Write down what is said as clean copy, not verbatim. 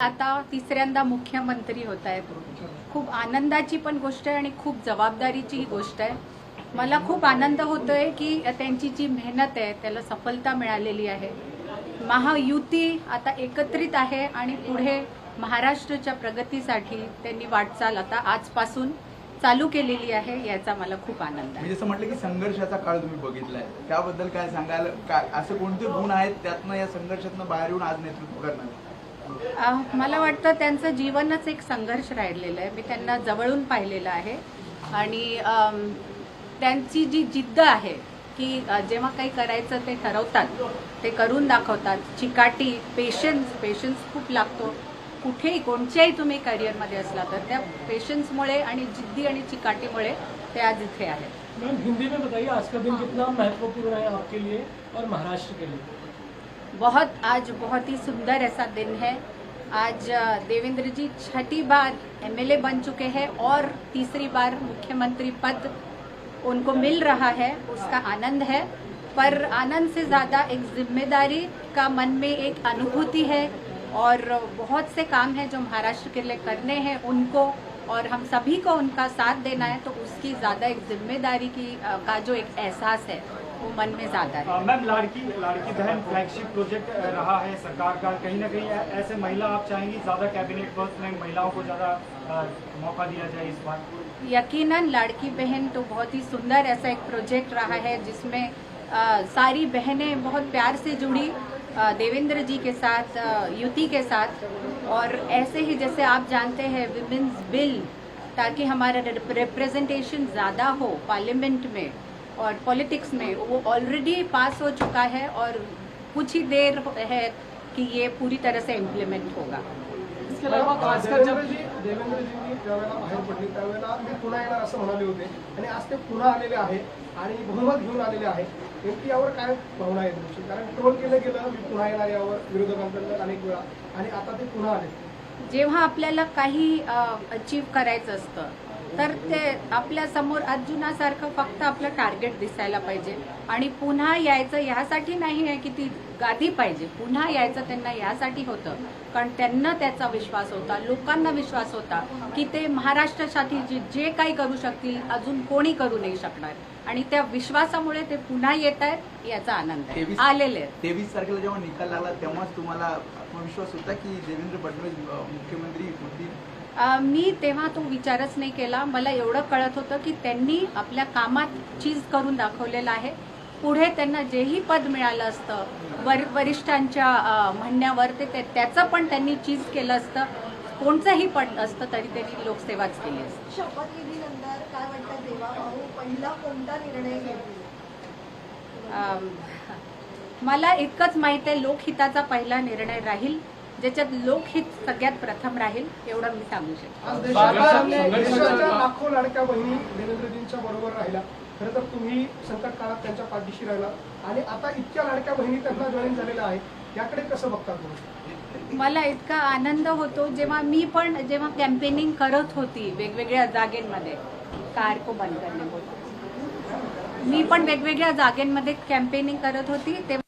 आता तिसऱ्यांदा मुख्यमंत्री होत आहेत. खूप आनंदाची पण गोष्ट आहे आणि खूप जबाबदारीची गोष्ट आहे. मला खूप आनंद होतोय की त्यांची जी मेहनत आहे त्याला सफलता मिळालेली आहे. महायुती आता एकत्रित आहे आणि पुढे महाराष्ट्राच्या प्रगतीसाठी त्यांनी वाटचाल आता आजपासून चालू केलेली आहे. याचा मला खूप आनंद आहे. मी जसं म्हटलं की संघर्षाचा काळ तुम्ही बघितलाय, त्याबद्दल काय सांगाल? काय असं कोणते गुण आहेत त्यातनं या संघर्षातनं बाहेर येऊन आज नेतृत्व करणार? मला वाटतं त्यांचं जीवनच एक संघर्ष राहिलेलं आहे. मी त्यांना जवळून पाहिलेलं आहे आणि त्यांची जी जिद्द आहे की जेव्हा काही करायचं ते ठरवतात, ते करून दाखवतात. चिकाटी, पेशन्स खूप लागतो. कुठेही कोणत्याही तुम्ही करिअरमध्ये असला तर त्या पेशन्समुळे आणि जिद्दी आणि चिकाटीमुळे ते आज इथे आहेत. मैम, हिंदी में बताइए आज का दिन कितना महत्वपूर्ण है आपके लिए और महाराष्ट्र के लिए? आज बहुत ही सुंदर ऐसा दिन है। आज देवेंद्र जी छठी बार एमएलए बन चुके हैं और तीसरी बार मुख्यमंत्री पद उनको मिल रहा है, उसका आनंद है। पर आनंद से ज़्यादा एक जिम्मेदारी का मन में एक अनुभूति है और बहुत से काम हैं जो महाराष्ट्र के लिए करने हैं उनको, और हम सभी को उनका साथ देना है, तो उसकी ज़्यादा एक जिम्मेदारी का जो एक एहसास है वो मन में ज़्यादा है। मैम, लाड़की बहन फ्लैगशिप प्रोजेक्ट रहा है सरकार का, कहीं ना कहीं ऐसे महिला आप चाहेंगी ज़्यादा कैबिनेट वर्क में महिलाओं को ज़्यादा मौका दिया जाए इस बार? यकीनन लाड़की बहन तो बहुत ही सुंदर ऐसा एक प्रोजेक्ट रहा है जिसमें सारी बहनें बहुत प्यार से जुड़ी देवेंद्र जी के साथ, युति के साथ। और ऐसे ही जैसे आप जानते हैं विमेंस बिल, ताकि हमारा रिप्रेजेंटेशन ज़्यादा हो पार्लियामेंट में और पॉलिटिक्स में, वो ऑलरेडी पास हो चुका है और कुछ ही देर है कि ये पूरी तरह से इम्प्लीमेंट होगा। इसके अलावा खासकर जब देवेंद्र जी ज्यावेळेला बाहेर पडले त्यावेळेला मी पुन्हा येणार असं म्हणाले होते आणि आज ते पुन्हा आलेले आहे आणि बहुमत घेऊन आलेले आहे. नेमकी यावर काय भावना आहे तुमची? कारण ट्रोल केलं गेलं मी पुन्हा येणार यावर विरोधकांकडून अनेक वेळा, आणि आता ते पुन्हा आले. जेव्हा आपल्याला काही अचीव करायचं असतं तर ते आपल्या समोर अर्जुनासारखं फक्त आपलं टार्गेट दिसायला पाहिजे आणि पुन्हा यायचं ह्यासाठी नाही आहे की ती गादी पाहिजे. पुन्हा यायचं त्यांना ह्यासाठी होतं कारण त्यांना त्याचा विश्वास होता, लोकांना विश्वास होता की ते महाराष्ट्रासाठी जे काही करू शकतील अजून कोणी करू नाही शकणार, आणि त्या विश्वासामुळे ते पुन्हा येत आहेत. याचा आनंद आहे. आलेले आहेत. 23 तारखेला जेव्हा निकाल लागला तेव्हाच तुम्हाला आत्मविश्वास होता की देवेंद्र फडणवीस मुख्यमंत्री होतील? मी तेव्हा तो विचारच नाही केला. मला एवढं कळत होतं की त्यांनी आपल्या कामात चीज करून दाखवलेलं आहे. पुढे त्यांना जेही पद मिळालं असतं वरिष्ठांच्या म्हणण्यावर ते त्याचं पण त्यांनी चीज केलं असतं. कोणतंही पद असतं तरी त्यांनी लोकसेवाच केली असते. शपथविधीनंतर काय वाटतं देवा भाऊ पहिला कोणता निर्णय घेतला? मला इतकंच माहित आहे, लोकहिताचा पहिला निर्णय राहील, ज्याच्यात लोकहित सगळ्यात प्रथम राहील, एवढं मी सांगू शकतो. आज देशाच्या लाखो लाडक्या बहिणी देवेंद्रजींच्या बरोबर राहिला. खरं तर तुम्ही संकट काळात त्यांच्या पाठीशी राहिला आणि आता इतक्या लाडक्या बहिणी त्यांना जॉईन झालेल्या आहेत. याकडे कसं बघता तुम्ही? मला इतका आनंद होतो जेव्हा कॅम्पेनिंग करत होती वेगवेगळ्या जागेंमध्ये, कार को बंद करणे बोलतो, मी पण वेगवेगळ्या जागेंमध्ये कॅम्पेनिंग करत होती तेव्हा